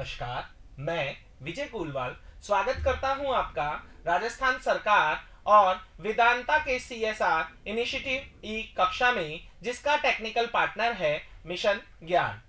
नमस्कार, मैं विजय कुलवाल स्वागत करता हूं आपका राजस्थान सरकार और वेदांता के CSR इनिशिएटिव ई कक्षा में, जिसका टेक्निकल पार्टनर है मिशन ज्ञान।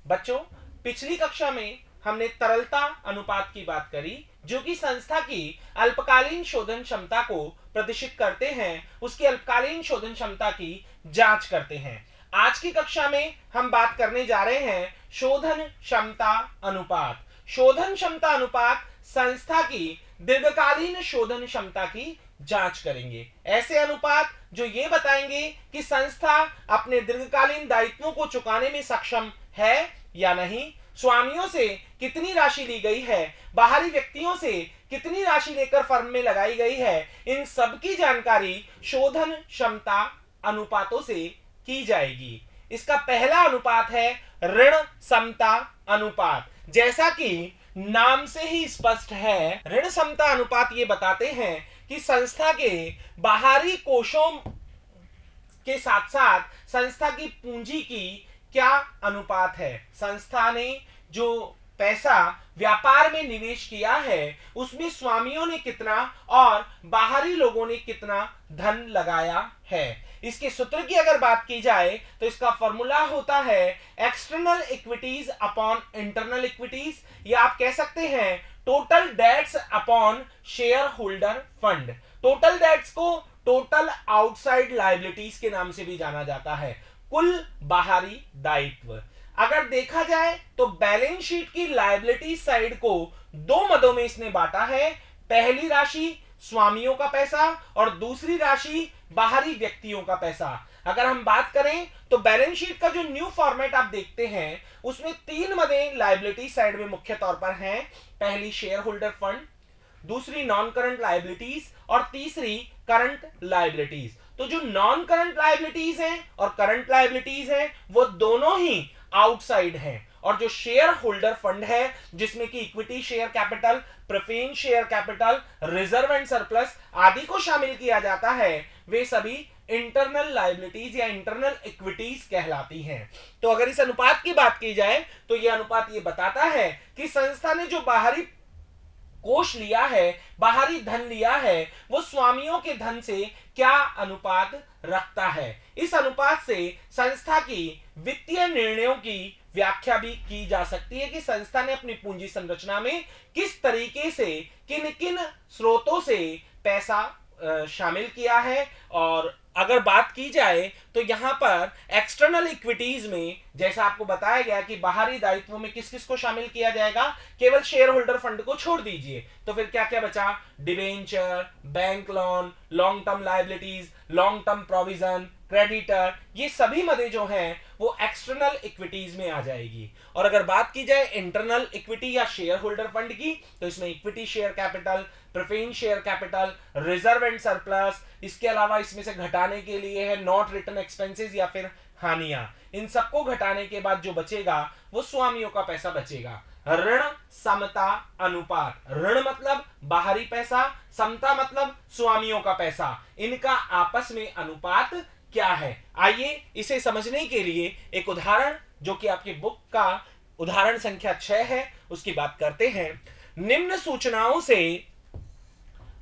बच्चों, पिछली कक्षा में हमने तरलता अनुपात की बात करी, जो कि संस्था की अल्पकालीन शोधन क्षमता को प्रदर्शित करते हैं, उसकी अल्पकालीन शोधन क्षमता की जांच करते हैं। आज की कक्षा में हम बात करने जा रहे हैं शोधन क्षमता अनुपात। शोधन क्षमता अनुपात संस्था की दीर्घकालीन शोधन क्षमता की जांच करेंगे। ऐसे अनुपात जो ये बताएंगे कि संस्था अपने दीर्घकालीन दायित्वों को चुकाने में सक्षम है या नहीं, स्वामियों से कितनी राशि ली गई है, बाहरी व्यक्तियों से कितनी राशि लेकर फर्म में लगाई गई है, इन सब की जानकारी शोधन क्षमता अनुपातों से की जाएगी। इसका पहला अनुपात है ऋण समता अनुपात। जैसा कि नाम से ही स्पष्ट है, ऋण समता अनुपात ये बताते हैं कि संस्था के बाहरी कोषों के साथ साथ संस्था की पूंजी की क्या अनुपात है। संस्था ने जो पैसा व्यापार में निवेश किया है, उसमें स्वामियों ने कितना और बाहरी लोगों ने कितना धन लगाया है। इसके सूत्र की अगर बात की जाए तो इसका फॉर्मूला होता है external equities upon internal equities, या आप कह सकते हैं total debts upon share holder fund. Total debts को टोटल आउटसाइड लायबिलिटीज के नाम से भी जाना जाता है, कुल बाहरी दायित्व। अगर देखा जाए तो बैलेंस शीट की लायबिलिटी साइड को दो मदों में इसने बांटा है। पहली राशि स्वामियों का पैसा और दूसरी राशि बाहरी व्यक्तियों का पैसा। अगर हम बात करें तो बैलेंस शीट का जो न्यू फॉर्मेट आप देखते हैं, उसमें तीन मदें लायबिलिटी साइड में मुख्य तौर पर हैं। पहली शेयर होल्डर फंड, दूसरी नॉन करंट लायबिलिटीज और तीसरी करंट लायबिलिटीज। तो जो नॉन करंट लायबिलिटीज हैं और करंट लायबिलिटीज हैं, वो दोनों ही आउटसाइड हैं, और जो शेयर होल्डर फंड है, जिसमें कि equity share capital, preference share capital, reserve and surplus आदि को शामिल किया जाता है, वे सभी इंटरनल लायबिलिटीज या इंटरनल इक्विटीज कहलाती हैं। तो अगर इस अनुपात की बात की जाए तो यह अनुपात ये बताता है कि संस्था ने जो बाहरी कोष लिया है, बाहरी धन लिया है, वो स्वामियों के धन से क्या अनुपात रखता है। इस अनुपात से संस्था की वित्तीय निर्णयों की व्याख्या भी की जा सकती है कि संस्था ने अपनी पूंजी संरचना में किस तरीके से, किन किन स्रोतों से पैसा शामिल किया है। और अगर बात की जाए तो यहां पर एक्सटर्नल इक्विटीज में, जैसा आपको बताया गया कि बाहरी दायित्वों में किस किस को शामिल किया जाएगा, केवल शेयर होल्डर फंड को छोड़ दीजिए, तो फिर क्या क्या बचा? Debenture, bank loan, long term liabilities, long term provision, creditor, ये सभी मदे जो हैं वो एक्सटर्नल इक्विटीज में आ जाएगी। और अगर बात की जाए इंटरनल इक्विटी या शेयर होल्डर फंड की, तो इसमें equity share capital, preference share capital, reserve and surplus, इसके अलावा इसमें से घटाने के लिए है नॉट रिटर्न एक्सपेंसेस या फिर हानियां। इन सबको घटाने के बाद जो बचेगा वो स्वामियों का पैसा बचेगा। ऋण समता अनुपात, ऋण मतलब बाहरी पैसा, समता मतलब स्वामियों का पैसा, इनका आपस में अनुपात क्या है। आइए इसे समझने के लिए एक उदाहरण, जो कि आपकी बुक का उदाहरण संख्या 6 है, उसकी बात करते हैं। निम्न सूचनाओं से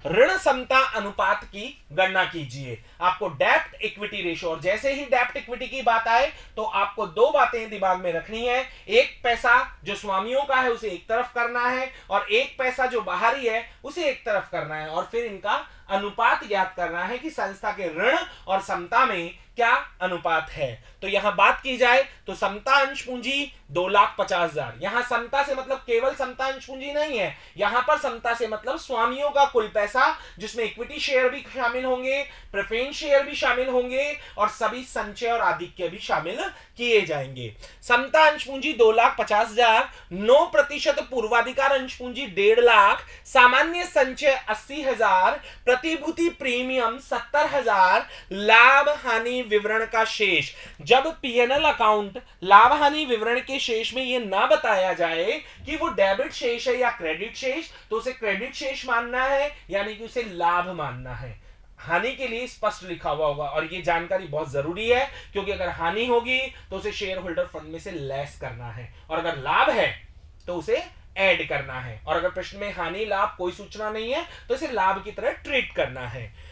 ऋण समता अनुपात की गणना कीजिए। आपको डेप्ट इक्विटी रेशियो, और जैसे ही डेप्ट इक्विटी की बात आए तो आपको दो बातें दिमाग में रखनी है। एक पैसा जो स्वामियों का है उसे एक तरफ करना है, और एक पैसा जो बाहरी है उसे एक तरफ करना है, और फिर इनका अनुपात ज्ञात करना है कि संस्था के ऋण और समता में क्या अनुपात है। तो यहां बात की जाए तो समता अंश पूंजी 2,50,000। यहां समता से मतलब केवल समता अंश पूंजी नहीं है, यहां पर समता से मतलब स्वामियों का कुल पैसा, जिसमें इक्विटी शेयर भी शामिल होंगे, प्रेफरेंस शेयर भी शामिल होंगे, और सभी संचय और आधिक्य भी शामिल किए जाएंगे। समता अंश पूंजी 2,50,000, 9% पूर्वाधिकार अंश पूंजी 1.5 लाख, सामान्य संचय 80,000, प्रतिभूति प्रीमियम 70,000, लाभ हानि विवरण का शेष। जब पीएनएल अकाउंट लाभ हानि विवरण के शेष में यह ना बताया जाए कि वो डेबिट शेष है या क्रेडिट शेष, तो उसे क्रेडिट शेष मानना है, यानी कि उसे लाभ मानना है। हानि के लिए स्पष्ट लिखा हुआ होगा, और ये जानकारी बहुत जरूरी है, क्योंकि अगर हानि होगी तो उसे शेयर होल्डर फंड में से लेस करना है, और अगर लाभ है तो उसे ऐड करना है, और अगर प्रश्न में हानि लाभ कोई सूचना नहीं है तो इसे लाभ की तरह ट्रीट करना है।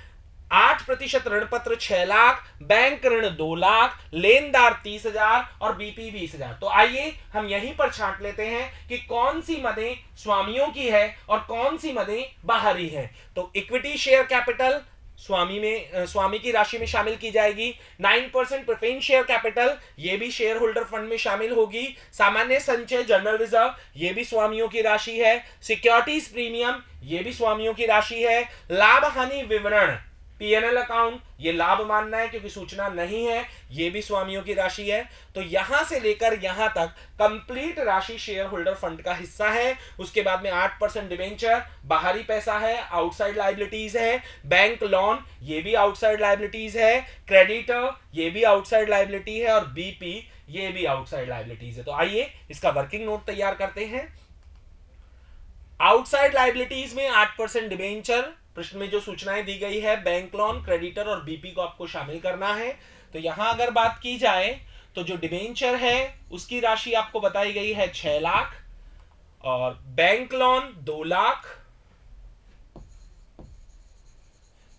8% ऋण पत्र 6 लाख, बैंक ऋण 2 लाख, लेनदार 30,000 और बीपी 20,000। तो आइए हम यहीं पर छांट लेते हैं कि कौन सी मदें स्वामियों की है और कौन सी मदें बाहरी है। तो इक्विटी शेयर कैपिटल स्वामी की राशि में शामिल की जाएगी। 9% प्रेफरेंस शेयर कैपिटल ये भी शेयर होल्डर फंड में शामिल होगी। सामान्य संचय जनरल रिजर्व ये भी स्वामियों की राशि है। सिक्योरिटीज प्रीमियम ये भी स्वामियों की राशि है। लाभ हानि विवरण पीएनएल अकाउंट ये लाभ मानना है क्योंकि सूचना नहीं है, ये भी स्वामियों की राशि है। तो यहां से लेकर यहां तक कंप्लीट राशि शेयर होल्डर फंड का हिस्सा है। उसके बाद में 8% डिवेंचर बाहरी पैसा है, आउटसाइड लायबिलिटीज है। बैंक लोन ये भी आउटसाइड लायबिलिटीज है। क्रेडिटर ये भी आउटसाइड लायबिलिटी है और बीपी ये भी आउटसाइड लायबिलिटीज है। तो आइए इसका वर्किंग नोट तैयार करते हैं। आउटसाइड लायबिलिटीज में 8% डिवेंचर, प्रश्न में जो सूचनाएं दी गई है बैंक लोन, क्रेडिटर और बीपी को आपको शामिल करना है। तो यहां अगर बात की जाए तो जो डिवेंचर है उसकी राशि आपको बताई गई है 6 लाख, और बैंक लोन 2 लाख,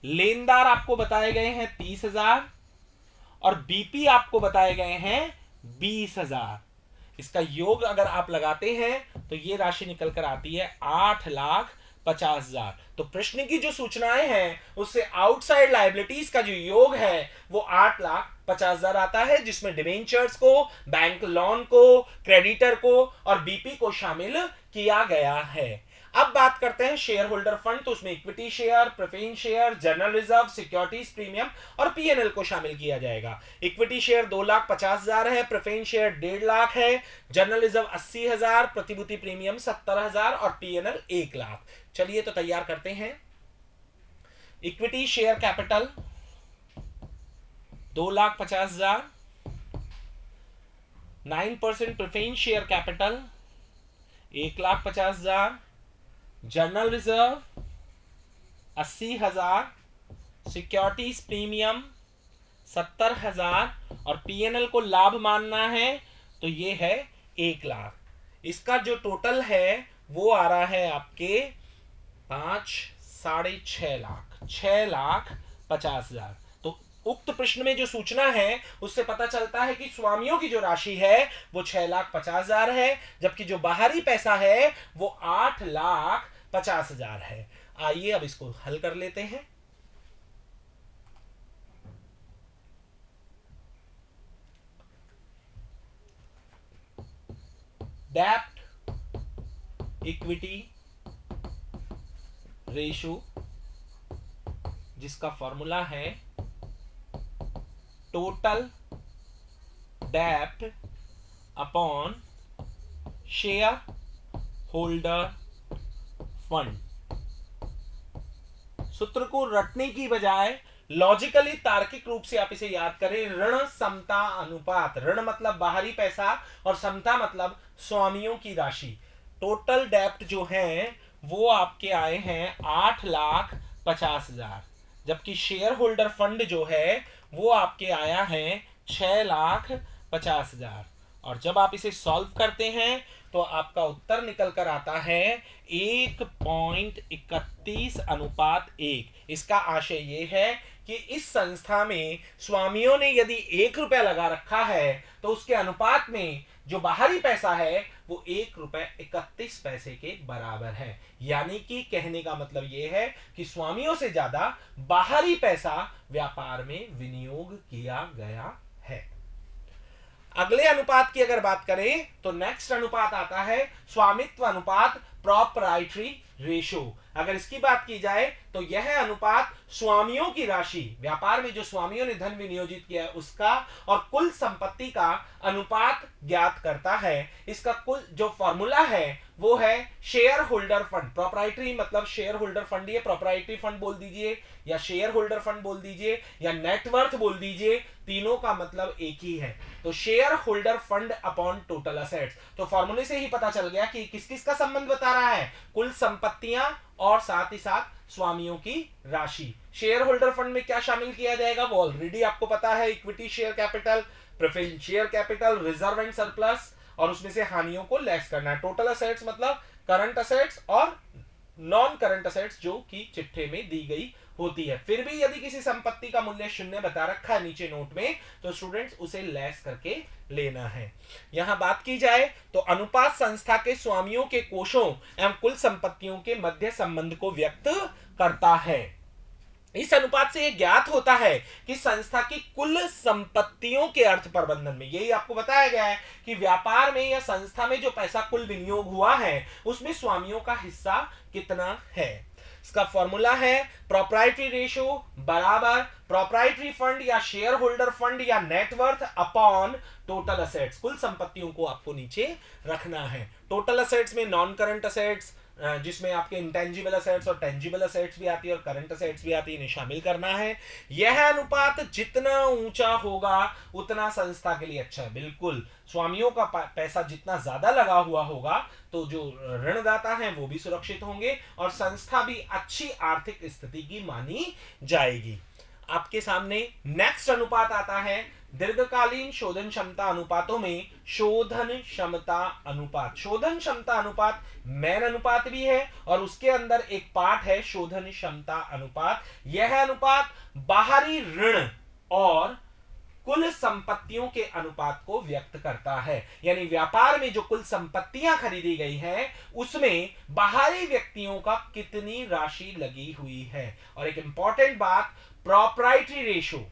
लेनदार आपको बताए गए हैं 30,000 और बीपी आपको बताए गए हैं 20,000। इसका योग अगर आप लगाते हैं तो ये राशि निकल कर आती है 8,50,000। तो प्रश्न की जो सूचनाएं हैं उससे आउटसाइड लायबिलिटीज का जो योग है वो 8,50,000 आता है, जिसमें डिवेंचर्स को, बैंक लोन को, क्रेडिटर को और बीपी को शामिल किया गया है। अब बात करते हैं शेयर होल्डर फंड। तो उसमें equity share, preference share, general reserve, securities premium और पीएनएल को शामिल किया जाएगा। इक्विटी शेयर 2,50,000 है, प्रेफरेंस शेयर 1.5 लाख है, जनरल रिजर्व 80,000, प्रतिभूति प्रीमियम 70,000 और पीएनएल 1 लाख। चलिए तो तैयार करते हैं। Equity share capital 2,50,000, 9% preference share capital 1,50,000, general reserve 80,000, securities premium 70,000 और पीएनएल को लाभ मानना है तो ये है 1 लाख। इसका जो टोटल है वो आ रहा है आपके 6.5 लाख, 6,50,000। तो उक्त प्रश्न में जो सूचना है उससे पता चलता है कि स्वामियों की जो राशि है वो 6,50,000 है, जबकि जो बाहरी पैसा है वो 8,50,000 है। आइए अब इसको हल कर लेते हैं। डेब्ट इक्विटी रेशो, जिसका फॉर्मूला है टोटल डेब्ट अपॉन शेयर होल्डर फंड। सूत्र को रटने की बजाय लॉजिकली तार्किक रूप से आप इसे याद करें। ऋण समता अनुपात, ऋण मतलब बाहरी पैसा और समता मतलब स्वामियों की राशि। टोटल डेब्ट जो है वो आपके आए हैं 8,50,000, जबकि शेयर होल्डर फंड जो है वो आपके आया है 6,50,000। और जब आप इसे सॉल्व करते हैं तो आपका उत्तर निकल कर आता है 1.31:1। इसका आशय ये है कि इस संस्था में स्वामियों ने यदि 1 रुपया लगा रखा है तो उसके अनुपात में जो बाहरी पैसा है वो 1.31 के बराबर है। यानी कि कहने का मतलब यह है कि स्वामियों से ज्यादा बाहरी पैसा व्यापार में विनियोग किया गया है। अगले अनुपात की अगर बात करें तो नेक्स्ट अनुपात आता है स्वामित्व अनुपात, प्रॉपराइटरी रेशो। अगर इसकी बात की जाए तो यह अनुपात स्वामियों की राशि, व्यापार में जो स्वामियों ने धन विनियोजित किया है उसका और कुल संपत्ति का अनुपात ज्ञात करता है। इसका कुल जो फॉर्मूला है वो है शेयर होल्डर फंड। प्रॉपराइटरी मतलब शेयर होल्डर फंड, ये प्रॉपराइटरी फंड बोल दीजिए या शेयर होल्डर फंड बोल दीजिए या नेटवर्थ बोल दीजिए, तीनों का मतलब एक ही है। तो share holder fund upon total assets. तो फॉर्मूले से ही पता चल गया कि किस किस का संबंध बता रहा है, कुल संपत्तियां और साथ ही साथ स्वामियों की राशि। शेयर होल्डर फंड में क्या शामिल किया जाएगा वो ऑलरेडी आपको पता है, equity share capital, preference share capital, reserve and surplus और उसमें से हानियों को लेस करना है। टोटल असेट्स मतलब करंट असेट्स और नॉन करंट असेट्स जो कि चिट्ठे में दी गई होती है। फिर भी यदि किसी संपत्ति का मूल्य शून्य बता रखा है नीचे नोट में, तो स्टूडेंट्स उसे लेस करके लेना है। यहां बात की जाए तो अनुपात संस्था के स्वामियों के कोषों एवं कुल संपत्तियों के मध्य संबंध को व्यक्त करता है। इस अनुपात से यह ज्ञात होता है कि संस्था की कुल संपत्तियों के अर्थ प्रबंधन में, यही आपको बताया गया है कि व्यापार में या संस्था में जो पैसा कुल विनियोग हुआ है उसमें स्वामियों का हिस्सा कितना है। इसका फॉर्मूला है प्रोप्राइटरी रेशियो बराबर प्रोप्राइटरी फंड या शेयर होल्डर फंड या नेटवर्थ अपॉन टोटल असेट्स। कुल संपत्तियों को आपको नीचे रखना है। टोटल असेट्स में नॉन करंट असेट्स जिसमें आपके इंटेंजिबल असेट्स और टेंजिबल असेट्स भी आती है और करंट असेट्स भी आती है, इन्हें शामिल करना है। यह अनुपात जितना ऊंचा होगा उतना संस्था के लिए अच्छा है। बिल्कुल, स्वामियों का पैसा जितना ज्यादा लगा हुआ होगा तो जो ऋणदाता हैं वो भी सुरक्षित होंगे और संस्था भी अच्छी आर्थिक स्थिति की मानी जाएगी। आपके सामने नेक्स्ट अनुपात आता है दीर्घकालीन शोधन क्षमता अनुपातों में शोधन क्षमता अनुपात। शोधन क्षमता अनुपात मैन अनुपात भी है और उसके अंदर एक पार्ट है शोधन क्षमता अनुपात। यह अनुपात बाहरी ऋण और कुल संपत्तियों के अनुपात को व्यक्त करता है। यानी व्यापार में जो कुल संपत्तियां खरीदी गई हैं उसमें बाहरी व्यक्तियों का कितनी राशि लगी हुई है। और एक इंपॉर्टेंट बात, प्रोप्राइटरी रेशियो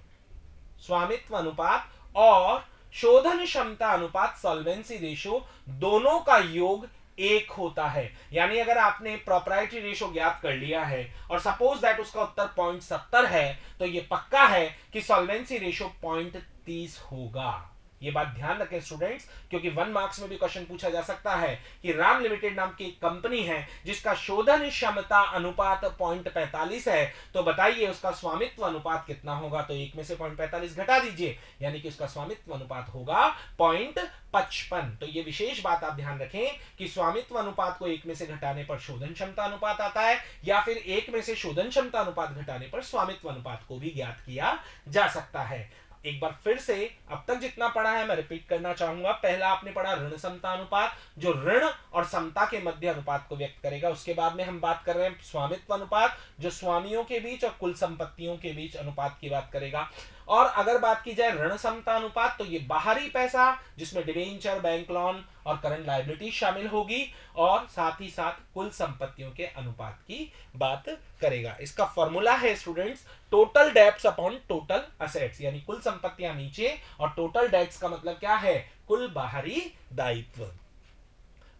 स्वामित्व अनुपात और शोधन क्षमता अनुपात सॉल्वेंसी रेशियो दोनों का योग एक होता है। यानी अगर आपने प्रोप्राइटरी रेशियो ज्ञात कर लिया है और सपोज दैट उसका उत्तर 0.70 है तो यह पक्का है कि सॉल्वेंसी रेशियो 0.30 होगा। ये बात ध्यान रखें स्टूडेंट्स, क्योंकि 1 मार्क्स में भी क्वेश्चन पूछा जा सकता है कि राम लिमिटेड नाम की एक कंपनी है जिसका शोधन क्षमता अनुपात 0.45 है, तो बताइए उसका स्वामित्व अनुपात कितना होगा। तो 1 में से 0.45 घटा दीजिए, यानी कि उसका स्वामित्व अनुपात होगा 0.55। तो ये विशेष बात आप ध्यान रखें कि स्वामित्व अनुपात को 1 में से घटाने पर शोधन क्षमता अनुपात आता है या फिर 1 में से शोधन क्षमता अनुपात घटाने पर स्वामित्व अनुपात को भी ज्ञात किया जा सकता है। एक बार फिर से अब तक जितना पढ़ा है मैं रिपीट करना चाहूंगा। पहला आपने पढ़ा ऋण समता अनुपात, जो ऋण और समता के मध्य अनुपात को व्यक्त करेगा। उसके बाद में हम बात कर रहे हैं स्वामित्व अनुपात, जो स्वामियों के बीच और कुल संपत्तियों के बीच अनुपात की बात करेगा। और अगर बात की जाए ऋण समता अनुपात, तो ये बाहरी पैसा जिसमें डिबेंचर, बैंक लोन और करंट लायबिलिटी शामिल होगी और साथ ही साथ कुल संपत्तियों के अनुपात की बात करेगा। इसका फॉर्मूला है students total debts upon total assets, यानी कुल संपत्तियां नीचे और टोटल डेब्ट्स का मतलब क्या है, कुल बाहरी दायित्व।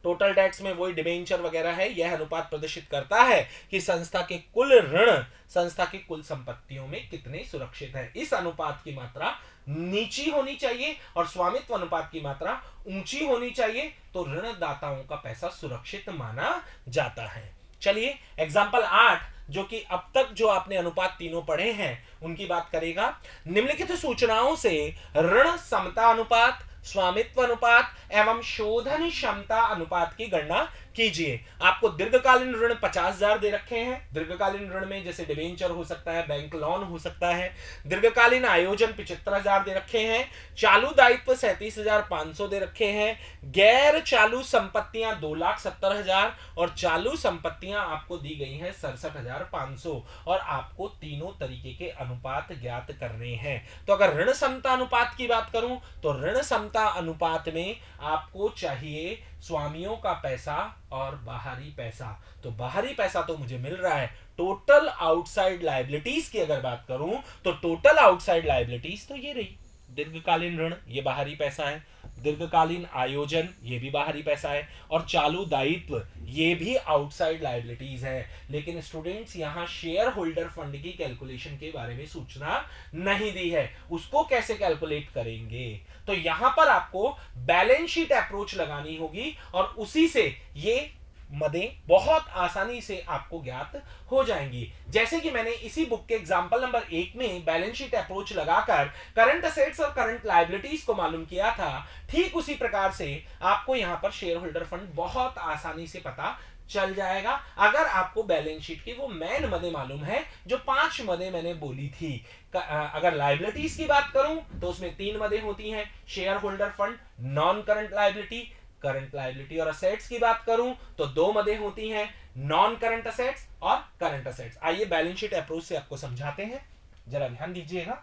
टोटल डेट्स में वही डिबेंचर वगैरह है। यह अनुपात प्रदर्शित करता है कि संस्था के कुल ऋण संस्था की कुल संपत्तियों में कितने सुरक्षित है। इस अनुपात की मात्रा नीची होनी चाहिए और स्वामित्व अनुपात की मात्रा ऊंची होनी चाहिए, तो ऋणदाताओं का पैसा सुरक्षित माना जाता है। चलिए एग्जाम्पल 8, जो कि अब तक जो आपने अनुपात तीनों पढ़े हैं उनकी बात करेगा। निम्नलिखित सूचनाओं से ऋण समता अनुपात, स्वामित्व अनुपात एवं शोधन क्षमता अनुपात की गणना कीजिए। आपको दीर्घकालीन ऋण 50,000 दे रखे हैं। दीर्घकालीन ऋण में जैसे डिबेंचर हो सकता है, बैंक लोन हो सकता है। दीर्घकालीन आयोजन 75,000 दे रखे हैं। चालू दायित्व 37,500 दे रखे हैं। गैर चालू संपत्तियां 2,70,000 और चालू संपत्तियां आपको दी गई हैं 67,500 और आपको तीनों तरीके के अनुपात ज्ञात करने हैं। तो अगर ऋण समता अनुपात की बात करूं तो ऋण समता अनुपात में आपको चाहिए स्वामियों का पैसा और बाहरी पैसा। तो बाहरी पैसा तो मुझे मिल रहा है। टोटल आउटसाइड लायबिलिटीज की अगर बात करूं तो टोटल आउटसाइड लायबिलिटीज तो ये रही, दीर्घकालीन ऋण ये बाहरी पैसा है, दीर्घकालीन आयोजन ये भी बाहरी पैसा है और चालू दायित्व ये भी आउटसाइड लायबिलिटीज है। लेकिन स्टूडेंट्स यहां शेयर होल्डर फंड की कैलकुलेशन के बारे में सूचना नहीं दी है, उसको कैसे कैलकुलेट करेंगे। तो यहां पर आपको बैलेंस शीट अप्रोच लगानी होगी और उसी से ये मदें बहुत आसानी से आपको ज्ञात हो जाएंगी। जैसे कि मैंने इसी बुक के एग्जांपल नंबर 1 में बैलेंस शीट अप्रोच लगाकर करंट असेट्स और करंट लायबिलिटीज को मालूम किया था, ठीक उसी प्रकार से आपको यहां पर शेयर होल्डर फंड बहुत आसानी से पता चल जाएगा अगर आपको बैलेंस शीट की वो मेन मदें मालूम है जो 5 मदें मैंने बोली थी। अगर लायबिलिटीज की बात करूं तो उसमें 3 मदें होती हैं, share holder fund, non current liability, current liability. और असेट्स की बात करूं तो दो मदें होती हैं, नॉन करंट असेट्स और करंट असेट्स। आइए बैलेंस शीट अप्रोच से आपको समझाते हैं, जरा ध्यान दीजिएगा।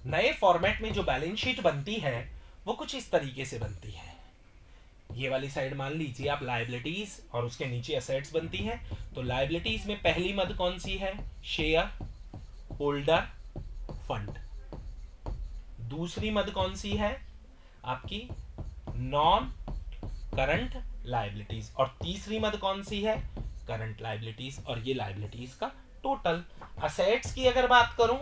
नए फॉर्मेट में जो बैलेंस शीट बनती है वो कुछ इस तरीके से बनती है। ये वाली साइड मान लीजिए आप लायबिलिटीज और उसके नीचे असेट्स बनती हैं। तो लायबिलिटीज में पहली मद कौन सी है? Share holder fund. दूसरी मद कौन सी है? आपकी नॉन करंट लायबिलिटीज। और तीसरी मद कौन सी है? Current liabilities. और ये लायबिलिटीज का टोटल। असेट्स की अगर बात करूं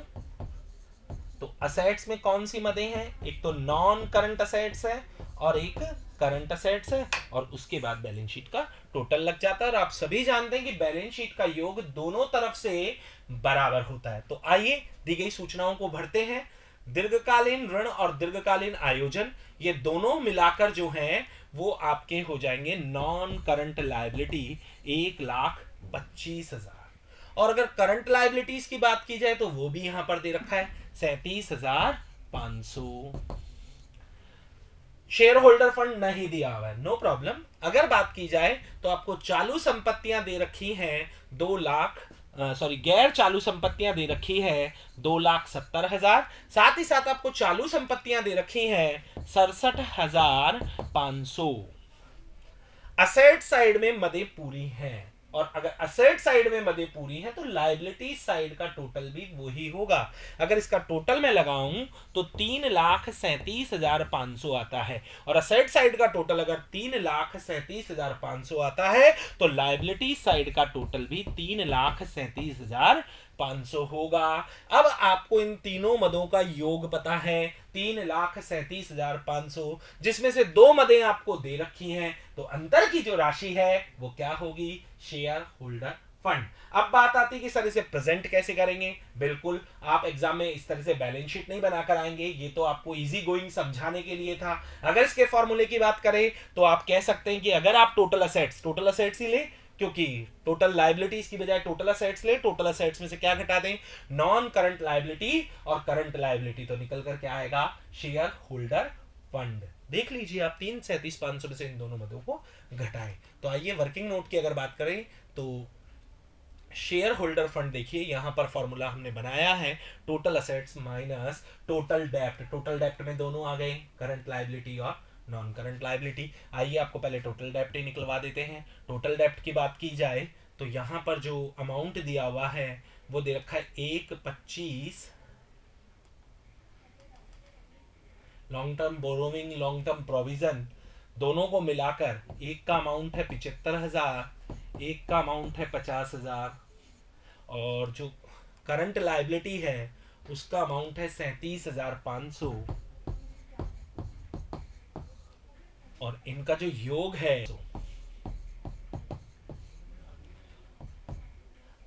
तो असेट्स में कौन सी मदें हैं? एक तो नॉन करंट असेट्स है और एक करंट असेट्स है, और उसके बाद बैलेंस शीट का टोटल लग जाता है। और आप सभी जानते हैं कि बैलेंस शीट का योग दोनों तरफ से बराबर होता है। तो आइए दी गई सूचनाओं को भरते हैं। दीर्घकालीन ऋण और दीर्घकालीन आयोजन, ये दोनों मिलाकर जो हैं वो आपके हो जाएंगे नॉन करंट लायबिलिटी 1,25,000। और अगर करंट लायबिलिटीज की बात की जाए तो वो भी यहां पर दे रखा है 37,500। शेयर होल्डर फंड नहीं दिया हुआ है, नो प्रॉब्लम। अगर बात की जाए तो आपको चालू संपत्तियां दे रखी हैं 2 लाख, गैर चालू संपत्तियां दे रखी है 2,70,000। साथ ही साथ आपको चालू संपत्तियां दे रखी हैं 67,500। असेट साइड में मदें पूरी हैं, और अगर असेट साइड में मदें पूरी हैं तो लायबिलिटी साइड का टोटल भी वही होगा। अगर इसका टोटल मैं लगाऊं तो 3,37,500 आता है, और असेट साइड का टोटल अगर 3,37,500 आता है तो लायबिलिटी साइड का टोटल भी 3,37,500 होगा। अब आपको इन तीनों मदों का योग पता है 3,37,500, जिसमें से दो मदें आपको दे रखी हैं, तो अंतर की जो राशि है वो क्या होगी? Share holder fund. अब बात आती है कि सर इसे प्रेजेंट कैसे करेंगे। बिल्कुल, आप एग्जाम में इस तरह से बैलेंस शीट नहीं बनाकर आएंगे, ये तो आपको इजी गोइंग समझाने के लिए था। अगर इसके फॉर्मूले की बात करें तो आप कह सकते हैं कि अगर आप टोटल असेट्स ही ले, क्योंकि टोटल लायबिलिटीज की बजाय टोटल असेट्स ले, टोटल असेट्स में से क्या घटा दें? नॉन करंट लायबिलिटी और करंट लायबिलिटी, तो निकल कर क्या आएगा? Share holder fund. देख लीजिए आप 3,37,500 में से इन दोनों मदों को घटाएं। तो आइए वर्किंग नोट की अगर बात करें तो शेयर होल्डर फंड, देखिए यहां पर फॉर्मूला हमने बनाया है टोटल असेट्स माइनस टोटल डेप्ट। टोटल डेप्ट में दोनों आ गए, करंट लायबिलिटी और नॉन करंट लायबिलिटी। आइए आपको पहले टोटल डेप्ट ही निकलवा देते हैं। टोटल डेप्ट की बात की जाए तो यहां पर जो अमाउंट दिया हुआ है वो दे रखा है 1,25 long term borrowing, long term provision, दोनों को मिलाकर एक का अमाउंट है 75,000, एक का अमाउंट है 50,000, और जो करंट लायबिलिटी है उसका अमाउंट है 37,500, और इनका जो योग है।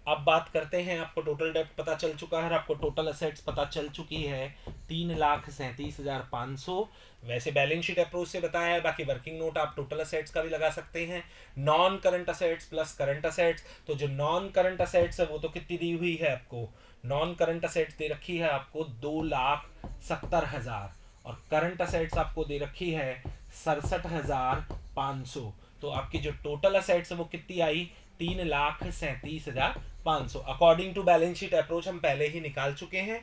अब बात करते हैं, आपको टोटल डेप्ट पता चल चुका है, आपको टोटल असेट्स पता चल चुकी है 3,37,500। वैसे बैलेंस शीट अप्रोच से बताया है, बाकी वर्किंग नोट आप टोटल असेट्स का भी लगा सकते हैं। Non current assets plus current assets, तो जो नॉन करंट असेट्स है वो तो कितनी दी हुई है आपको? नॉन करंट असेट्स दे रखी है आपको 2,70,000, और करंट असेट्स आपको दे रखी है 67,500। तो आपकी जो टोटल असेट्स है वो कितनी आई? 3,37,500। According to balance sheet approach हम पहले ही निकाल चुके हैं।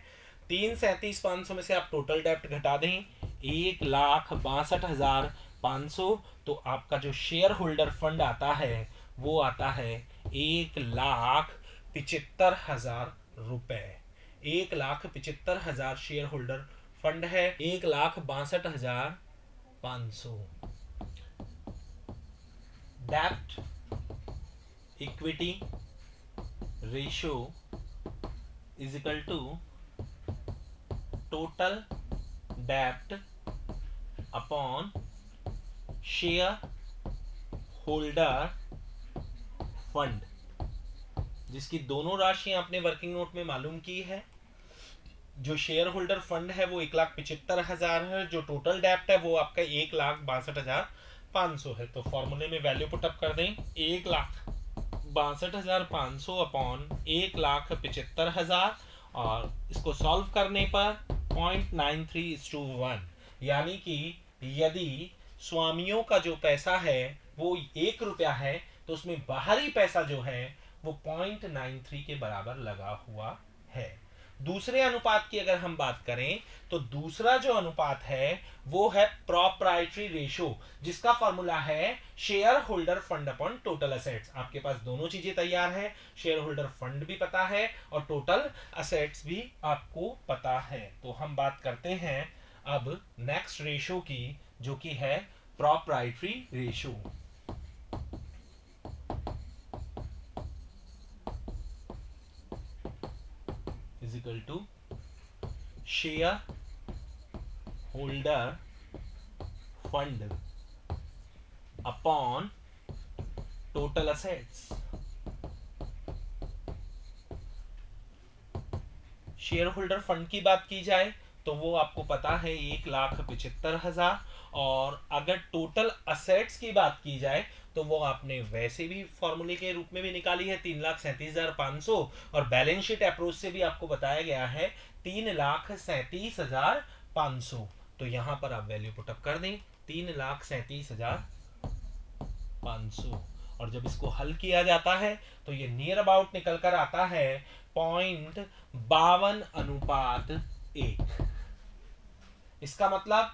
3,37,500 में से आप टोटल डेप्ट घटा दें 1,62,500, तो आपका जो शेयर होल्डर फंड आता है वो आता है 1,75,000 रुपए। 1,75,000 शेयर होल्डर फंड है, 1,62,500। डेप्ट equity ratio is equal to total dept upon share holder fund, जिसकी दोनों राशियां आपने वर्किंग नोट में मालूम की है। जो शेयर होल्डर फंड है वो 1,75,000 है, जो टोटल डेप्ट है वो आपका 1,62,500 है। तो फॉर्मूले में वैल्यू पुटअप कर दें 1,62,500 अपॉन 1,75,000, और इसको सॉल्व करने पर 0.93:1, यानी कि यदि स्वामियों का जो पैसा है वो 1 रुपया है तो उसमें बाहरी पैसा जो है वो 0.93 के बराबर लगा हुआ है। दूसरे अनुपात की अगर हम बात करें तो दूसरा जो अनुपात है वो है प्रोप्राइटरी रेशो, जिसका फॉर्मूला है share holder fund upon total assets. आपके पास दोनों चीजें तैयार हैं, शेयर होल्डर फंड भी पता है और टोटल असेट्स भी आपको पता है। तो हम बात करते हैं अब नेक्स्ट रेशो की, जो कि है proprietary ratio. Is equal to share holder fund upon total assets. Share holder fund की बात की जाए तो वो आपको पता है 1,75,000, और अगर टोटल असेट्स की बात की जाए तो वो आपने वैसे भी फॉर्मूले के रूप में भी निकाली है 3,37,500, और बैलेंस शीट अप्रोच से भी आपको बताया गया है 3,37,500। तो यहां पर आप वैल्यू पुटअप कर दें 3,37,500, और जब इसको हल किया जाता है तो ये नियर अबाउट निकल कर आता है 0.52:1। इसका मतलब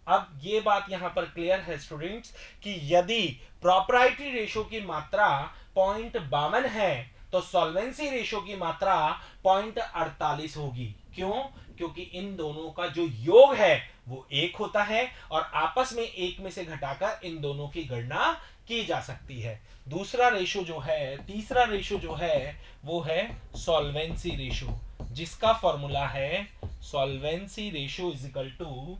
अब ये बात यहां पर क्लियर है स्टूडेंट्स कि यदि प्रोप्राइटरी रेशो की मात्रा 0.52 है तो सॉल्वेंसी रेशो की मात्रा 0.48 होगी। क्यों? क्योंकि इन दोनों का जो योग है वो 1 होता है और आपस में 1 में से घटाकर इन दोनों की गणना की जा सकती है। दूसरा रेशो जो है, तीसरा रेशो जो है वो है सॉल्वेंसी रेशो, जिसका फॉर्मूला है solvency ratio is equal to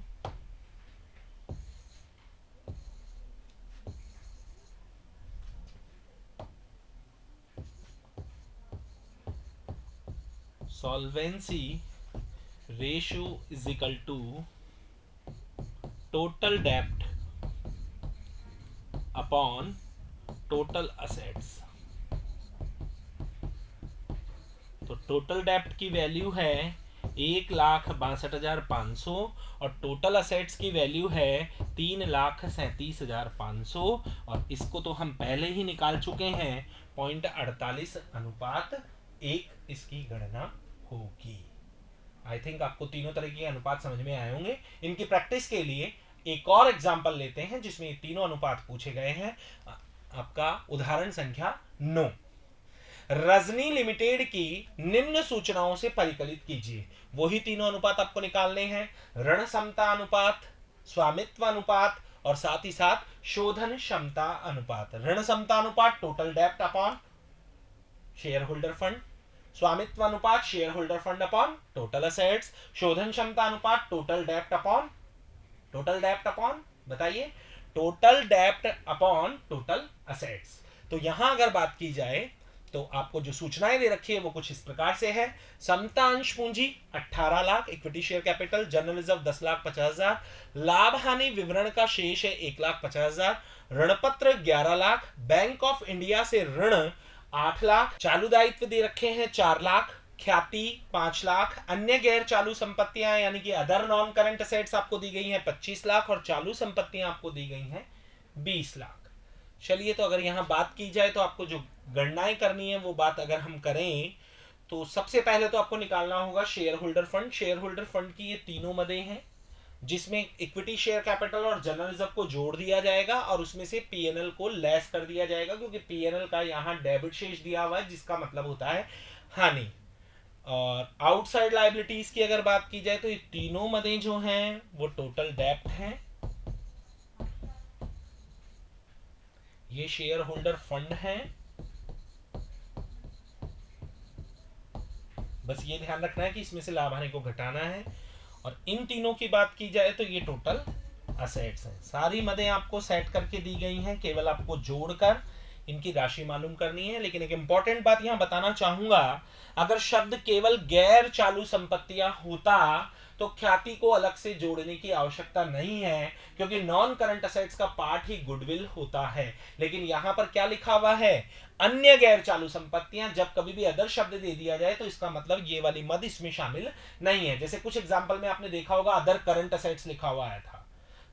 solvency ratio is equal to total debt upon total assets। तो टोटल डेप्ट की वैल्यू है 1,62,500 और टोटल असेट्स की वैल्यू है 3,37,500, और इसको तो हम पहले ही निकाल चुके हैं 0.48:1 इसकी गणना होगी। आई थिंक आपको तीनों तरह के अनुपात समझ में आए होंगे। इनकी प्रैक्टिस के लिए एक और एग्जांपल लेते हैं जिसमें ये तीनों अनुपात पूछे गए हैं। आपका उदाहरण संख्या 9, रजनी लिमिटेड की निम्न सूचनाओं से परिकलित कीजिए। वही तीनों अनुपात आपको निकालने हैं, ऋण समता अनुपात, स्वामित्व अनुपात और साथ ही साथ शोधन क्षमता अनुपात। ऋण समता अनुपात टोटल डेप्ट अपॉन शेयर होल्डर फंड, स्वामित्व अनुपात share holder fund upon total assets, शोधन क्षमता अनुपात टोटल डेप्ट अपॉन बताइए टोटल डेप्ट अपॉन टोटल असेट्स। तो यहां अगर बात की जाए तो आपको जो सूचनाएं दे रखी है वो कुछ इस प्रकार से है। समता अंश पूंजी 18 lakh, equity share capital, general reserve 10,50,000, लाभ हानि विवरण का शेष है 1,50,000, ऋणपत्र 11 लाख, बैंक ऑफ इंडिया से ऋण 8 लाख, चालू दायित्व दे रखे हैं 4 लाख, ख्याति 5 लाख, अन्य गैर चालू संपत्तियां यानी कि अदर नॉन करंट असेट्स आपको दी गई हैं 25 लाख और चालू संपत्तियां आपको दी गई हैं 20 लाख। चलिए, तो अगर यहां बात की जाए तो आपको जो गणनाएं करनी है वो बात अगर हम करें तो सबसे पहले तो आपको निकालना होगा share holder fund. Share holder fund की ये तीनों मदें हैं जिसमें इक्विटी शेयर कैपिटल और जनरल रिजर्व को जोड़ दिया जाएगा और उसमें से पीएनएल को लेस कर दिया जाएगा, क्योंकि पीएनएल का यहाँ डेबिट शेष दिया हुआ है जिसका मतलब होता है हानि। और आउटसाइड लायबिलिटीज की अगर बात की जाए तो ये तीनों मदें जो हैं वो टोटल डेप्ट हैं। ये शेयर होल्डर फंड है। बस ये ध्यान रखना है कि इसमें से लाभ हानि को घटाना है। और इन तीनों की बात की जाए तो ये टोटल असेट्स हैं। सारी मदें आपको सेट करके दी गई हैं, केवल आपको जोड़कर इनकी राशि मालूम करनी है। लेकिन एक इंपॉर्टेंट बात यहां बताना चाहूंगा, अगर शब्द केवल गैर चालू संपत्तियां होता तो ख्याति को अलग से जोड़ने की आवश्यकता नहीं है, क्योंकि नॉन करंट असेट्स का पार्ट ही गुडविल होता है। लेकिन यहां पर क्या लिखा हुआ है, अन्य गैर चालू संपत्तियां। जब कभी भी अदर शब्द दे दिया जाए तो इसका मतलब ये वाली मद इसमें शामिल नहीं है। जैसे कुछ एग्जांपल में आपने देखा होगा अदर करंट असेट्स लिखा हुआ आया था,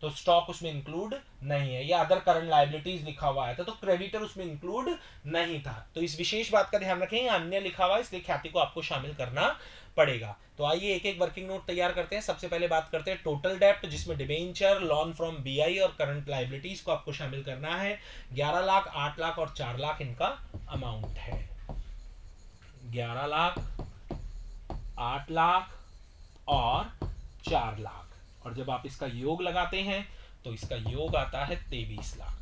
तो स्टॉक उसमें इंक्लूड नहीं है, या अदर करंट लायबिलिटीज लिखा हुआ है तो क्रेडिटर उसमें इंक्लूड नहीं था। तो इस विशेष बात का ध्यान रखें, अन्य लिखा हुआ है इसलिए ख्याति को आपको शामिल करना पड़ेगा। तो आइए एक एक वर्किंग नोट तैयार करते हैं। सबसे पहले बात करते हैं टोटल डेप्ट, जिसमें डिबेंचर, लोन फ्रॉम बीआई और करंट लायबिलिटीज को आपको शामिल करना है। 11 लाख, 8 लाख और 4 लाख इनका अमाउंट है। 11 लाख, 8 लाख और 4 लाख, और जब आप इसका योग लगाते हैं तो इसका योग आता है 23 लाख।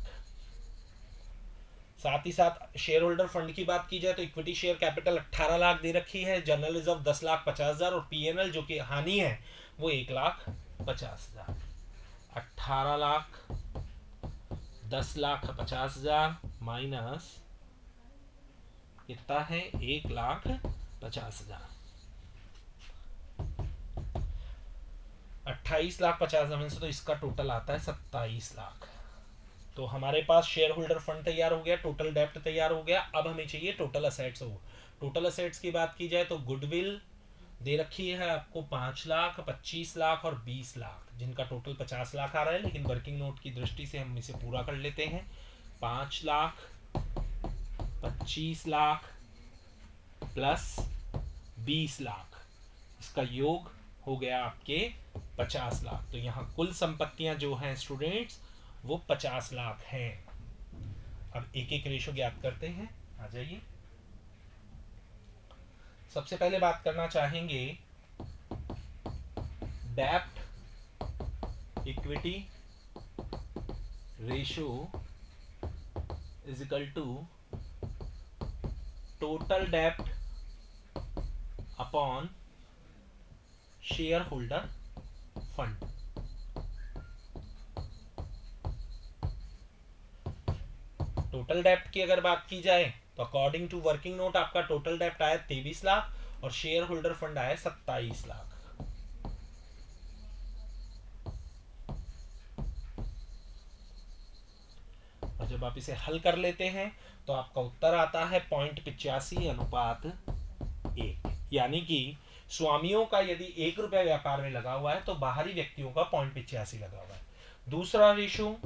साथ ही साथ शेयर होल्डर फंड की बात की जाए तो इक्विटी शेयर कैपिटल 18 लाख दे रखी है, जनरल रिजर्व 10,50,000 और पीएनएल जो कि हानि है वो 1,50,000। 18 लाख 10,50,000 माइनस कितना है 1,50,000, 28,50,000 से तो इसका टोटल आता है 27 लाख। तो हमारे पास शेयर होल्डर फंड तैयार हो गया, टोटल डेप्ट तैयार हो गया। अब हमें चाहिए टोटल असेट्स। हो टोटल असेट्स की बात की जाए तो गुडविल दे रखी है आपको 5 लाख, 25 लाख और 20 लाख, जिनका टोटल 50 लाख आ रहा है, लेकिन वर्किंग नोट की दृष्टि से हम इसे पूरा कर लेते हैं। 5 लाख, 25 लाख प्लस 20 लाख, इसका योग हो गया आपके 50 लाख। तो यहाँ कुल संपत्तियां जो हैं स्टूडेंट्स वो 50 लाख हैं। अब एक एक रेशो ज्ञात करते हैं, आ जाइए। सबसे पहले बात करना चाहेंगे डेप्ट equity ratio is equal to total dept upon share holder fund. Total डेप्ट की अगर बात की जाए तो अकॉर्डिंग टू वर्किंग नोट आपका टोटल डेप्ट आया 23 लाख और शेयर होल्डर फंड आया 27 लाख। और जब आप इसे हल कर लेते हैं तो आपका उत्तर आता है 0.85:1, यानी कि स्वामियों का यदि 1 रुपया व्यापार में लगा हुआ है तो बाहरी व्यक्तियों का 0.85 लगा हुआ है। दूसरा ratio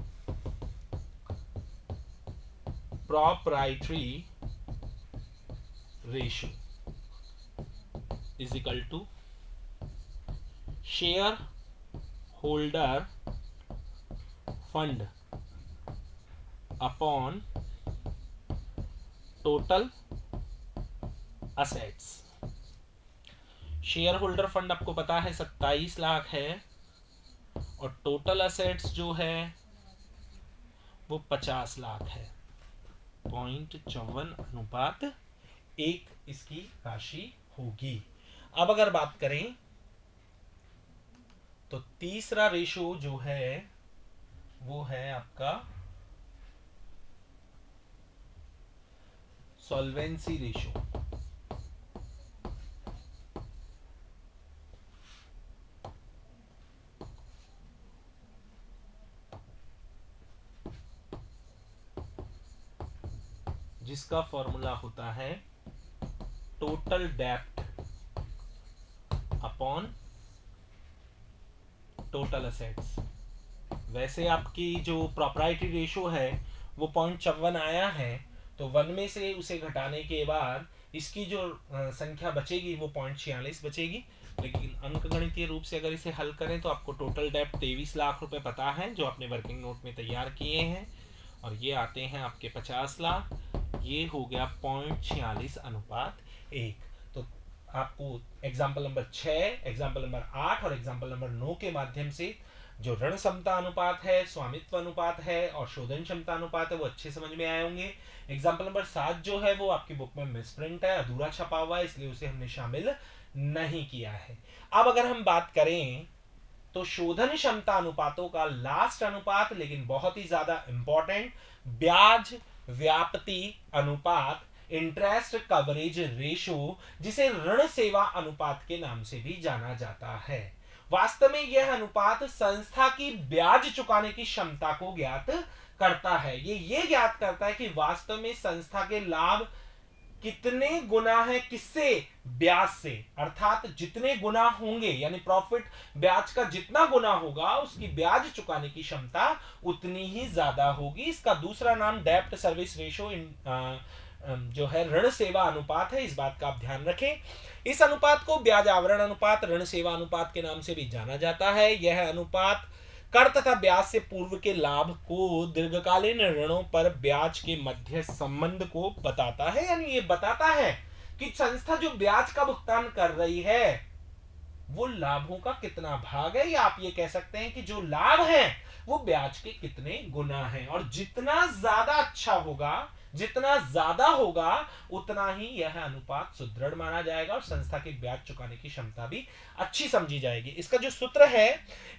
proprietary ratio is equal to share holder fund upon total assets। Share holder fund आपको पता है 27 लाख है और टोटल असेट्स जो है वो 50 लाख है। 0.54:1 इसकी राशि होगी। अब अगर बात करें तो तीसरा रेशो जो है वो है आपका सॉल्वेंसी रेशो। जिसका फॉर्मूला होता है टोटल डेप्ट अपॉन टोटल असेट्स। वैसे आपकी जो प्रॉपर्टी रेशो है वो 0.54 आया है, तो 1 में से उसे घटाने के बाद इसकी जो संख्या बचेगी वो 0.46 बचेगी। लेकिन अंकगणितीय रूप से अगर इसे हल करें तो आपको टोटल डेप्ट 23 लाख रुपए पता है जो आपने वर्किंग नोट में तैयार किए हैं, और ये आते हैं आपके 50 लाख। ये हो गया 0.46:1। तो आपको एग्जाम्पल नंबर 6, एग्जाम्पल नंबर 8 और एग्जाम्पल नंबर 9 के माध्यम से जो ऋण क्षमता अनुपात है, स्वामित्व अनुपात है और शोधन क्षमता अनुपात है वो अच्छे समझ में आए होंगे। एग्जाम्पल नंबर 7 जो है वो आपकी बुक में मिसप्रिंट है, अधूरा छपा हुआ है, इसलिए उसे हमने शामिल नहीं किया है। अब अगर हम बात करें तो शोधन क्षमता अनुपातों का लास्ट अनुपात, लेकिन बहुत ही ज्यादा इंपॉर्टेंट, ब्याज व्याप्ति अनुपात, इंटरेस्ट कवरेज रेशो, जिसे ऋण सेवा अनुपात के नाम से भी जाना जाता है। वास्तव में यह अनुपात संस्था की ब्याज चुकाने की क्षमता को ज्ञात करता है। ये ज्ञात करता है कि वास्तव में संस्था के लाभ कितने गुना है, किससे, ब्याज से। अर्थात जितने गुना होंगे, यानी प्रॉफिट ब्याज का जितना गुना होगा उसकी ब्याज चुकाने की क्षमता उतनी ही ज्यादा होगी। इसका दूसरा नाम डेब्ट सर्विस रेशो जो है ऋण सेवा अनुपात है। इस बात का आप ध्यान रखें। इस अनुपात को ब्याज आवरण अनुपात, ऋण सेवा अनुपात के नाम से भी जाना जाता है। यह अनुपात कर तथा ब्याज से पूर्व के लाभ को दीर्घकालीन ऋणों पर ब्याज के मध्य संबंध को बताता है। यानी ये बताता है कि संस्था जो ब्याज का भुगतान कर रही है वो लाभों का कितना भाग है, या आप ये कह सकते हैं कि जो लाभ है वो ब्याज के कितने गुना है। और जितना ज्यादा अच्छा होगा, जितना ज्यादा होगा, उतना ही यह अनुपात सुदृढ़ माना जाएगा और संस्था की ब्याज चुकाने की क्षमता भी अच्छी समझी जाएगी। इसका जो सूत्र है,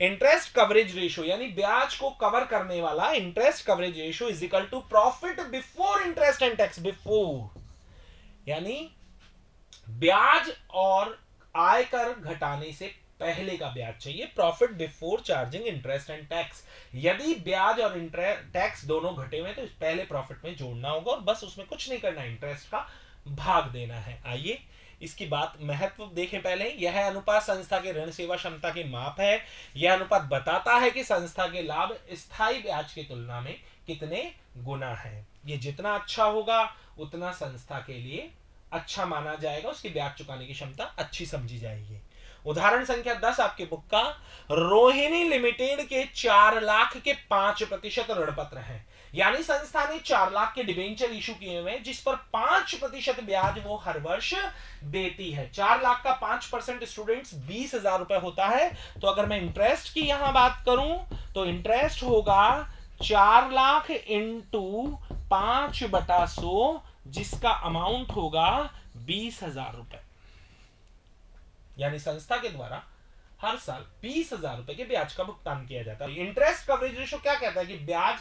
इंटरेस्ट कवरेज रेशो, यानी ब्याज को कवर करने वाला interest coverage ratio is equal to profit before interest and tax. Before यानी ब्याज और आयकर घटाने से पहले का ब्याज चाहिए, profit before charging interest and tax. यदि ब्याज और टैक्स दोनों घटे हुए तो पहले प्रॉफिट में जोड़ना होगा और बस उसमें कुछ नहीं करना, इंटरेस्ट का भाग देना है। आइए इसकी बात महत्व देखें। पहले यह अनुपात संस्था के ऋण सेवा क्षमता के माप है। यह अनुपात बताता है कि संस्था के लाभ स्थायी ब्याज की तुलना में कितने गुना है। ये जितना अच्छा होगा उतना संस्था के लिए अच्छा माना जाएगा, उसकी ब्याज चुकाने की क्षमता अच्छी समझी जाएगी। उदाहरण संख्या 10 आपके बुक का, रोहिणी लिमिटेड के 4 लाख के 5% ऋण पत्र हैं। यानी संस्था ने 4 लाख के डिबेंचर इशू किए हुए जिस पर 5% ब्याज वो हर वर्ष देती है। 4 लाख का 5% स्टूडेंट्स 20,000 रुपए होता है। तो अगर मैं इंटरेस्ट की यहां बात करूं तो इंटरेस्ट होगा 4 लाख इंटू 5/100, जिसका अमाउंट होगा 20,000 रुपए। यानी संस्था के द्वारा हर साल 20,000 रुपए के ब्याज का भुगतान किया जाता है। इंटरेस्ट कवरेज रेशो क्या कहता है कि ब्याज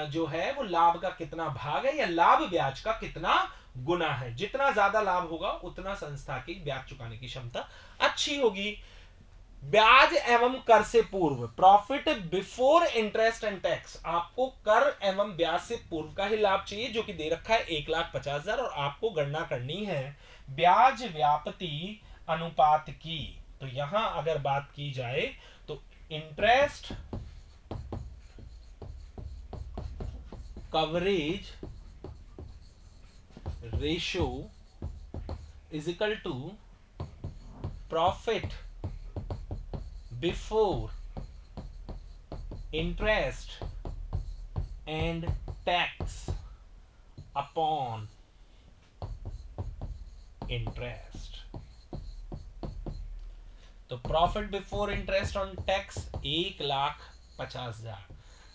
जो है वो लाभ का कितना भाग है, या लाभ ब्याज का कितना गुना है। जितना ज्यादा लाभ होगा उतना संस्था की ब्याज चुकाने की क्षमता अच्छी होगी। ब्याज एवं कर से पूर्व, profit before interest and tax, आपको कर एवं ब्याज से पूर्व का ही लाभ चाहिए जो कि दे रखा है 1,50,000 और आपको गणना करनी है ब्याज व्याप्ति अनुपात की। तो यहां अगर बात की जाए तो interest coverage ratio is equal to profit before interest and tax upon interest. तो profit before interest on tax 1,50,000,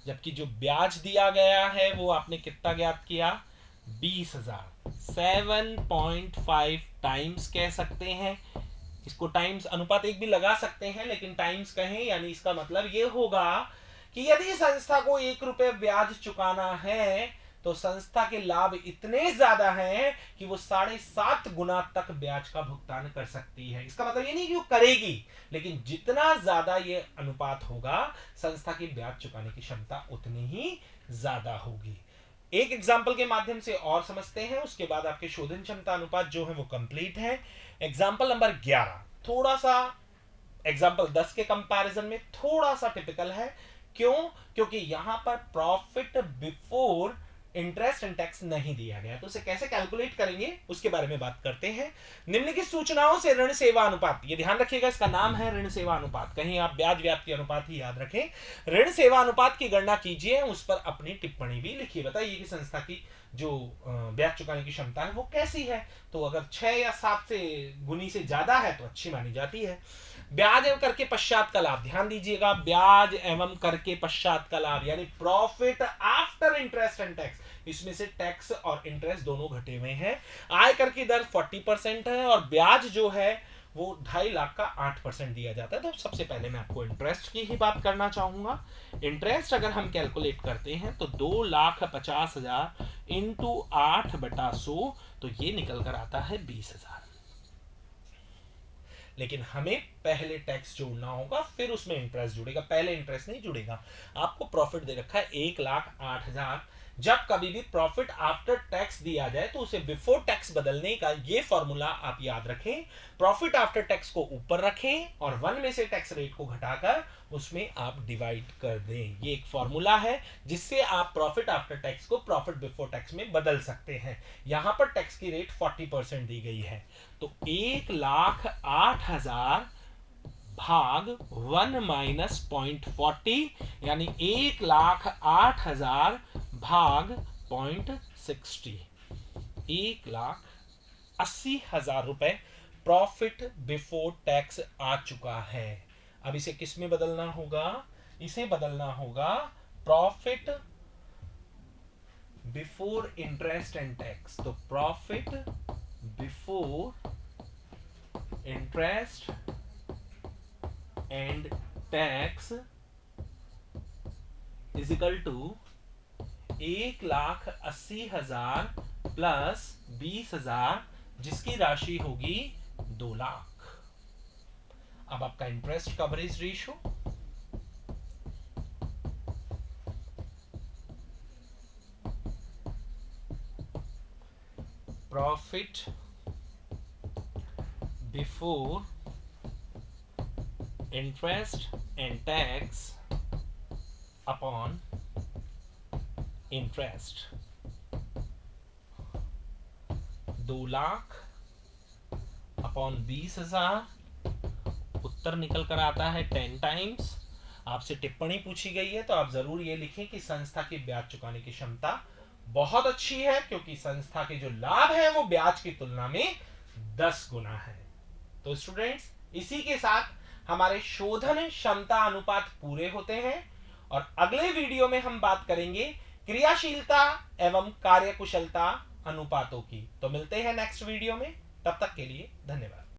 जबकि जो ब्याज दिया गया है वो आपने कितना ज्ञात किया, 20,000। 7.5 टाइम्स कह सकते हैं इसको, टाइम्स अनुपात 1 भी लगा सकते हैं लेकिन टाइम्स कहें, यानी इसका मतलब ये होगा कि यदि संस्था को 1 रुपए ब्याज चुकाना है तो संस्था के लाभ इतने ज्यादा हैं कि वो 7.5 गुना तक ब्याज का भुगतान कर सकती है। इसका मतलब ये नहीं कि वो करेगी, लेकिन जितना ज्यादा ये अनुपात होगा संस्था की ब्याज चुकाने की क्षमता उतनी ही ज्यादा होगी। एक एग्जाम्पल के माध्यम से और समझते हैं, उसके बाद आपके शोधन क्षमता अनुपात जो है वो कंप्लीट है। एग्जाम्पल नंबर 11 थोड़ा सा एग्जाम्पल 10 के कंपैरिजन में थोड़ा सा टिपिकल है। क्यों? क्योंकि यहां पर profit before interest and tax नहीं दिया गया, तो उसे कैसे कैलकुलेट करेंगे उसके बारे में बात करते हैं। निम्नलिखित सूचनाओं से ऋण सेवा अनुपात, ये ध्यान रखिएगा इसका नाम है ऋण सेवा अनुपात, कहीं आप ब्याज व्याप्ति अनुपात ही याद रखें। ऋण सेवा अनुपात की गणना कीजिए, उस पर अपनी टिप्पणी भी लिखिए। बताइए कि संस्था की जो ब्याज चुकाने की क्षमता है वो कैसी है। तो अगर 6 या 7 से गुनी से ज्यादा है तो अच्छी मानी जाती है। ब्याज एवं कर के पश्चात का लाभ, ध्यान दीजिएगा, ब्याज एवं कर के पश्चात का लाभ यानी profit after interest and tax, इसमें से टैक्स और इंटरेस्ट दोनों घटे हुए हैं। आयकर की दर 40% है और ब्याज जो है वो 2.5 लाख का 8% दिया जाता है। तो सबसे पहले मैं आपको इंटरेस्ट की ही बात करना चाहूंगा। इंटरेस्ट अगर हम कैलकुलेट करते हैं तो 2,50,000 इंटू 8/100, तो ये निकल कर आता है 20,000। लेकिन हमें पहले टैक्स जोड़ना होगा, फिर उसमें इंटरेस्ट जुड़ेगा, पहले इंटरेस्ट नहीं जुड़ेगा। आपको प्रॉफिट दे रखा है 1,08,000। जब कभी भी प्रॉफिट आफ्टर टैक्स दिया जाए तो उसे बिफोर टैक्स बदलने का ये फॉर्मूला आप याद रखें। प्रॉफिट आफ्टर टैक्स को ऊपर रखें और 1 में से टैक्स रेट को घटाकर उसमें आप डिवाइड कर दें। ये एक फॉर्मूला है जिससे आप प्रॉफिट आफ्टर टैक्स को प्रॉफिट बिफोर टैक्स में बदल सकते हैं। यहां पर टैक्स की रेट 40% दी गई है, तो 1,08,000 भाग 1 माइनस 0.40 यानी 1,08,000 भाग 0.60, 1,80,000 रुपए प्रॉफिट बिफोर टैक्स आ चुका है। अब इसे किस में बदलना होगा? इसे बदलना होगा profit before interest and tax. तो profit before interest and tax is equal to 1,80,000 plus 20,000, जिसकी राशि होगी 2 लाख। अब आपका interest coverage ratio profit before interest and tax upon interest 2 lakh upon 20,000, उत्तर निकल कर आता है 10 टाइम्स। आपसे टिप्पणी पूछी गई है तो आप जरूर ये लिखें कि संस्था की ब्याज चुकाने की क्षमता बहुत अच्छी है, क्योंकि संस्था के जो लाभ है वो ब्याज की तुलना में 10 गुना है। तो स्टूडेंट्स, इसी के साथ हमारे शोधन क्षमता अनुपात पूरे होते हैं और अगले वीडियो में हम बात करेंगे क्रियाशीलता एवं कार्यकुशलता अनुपातों की। तो मिलते हैं नेक्स्ट वीडियो में, तब तक के लिए धन्यवाद।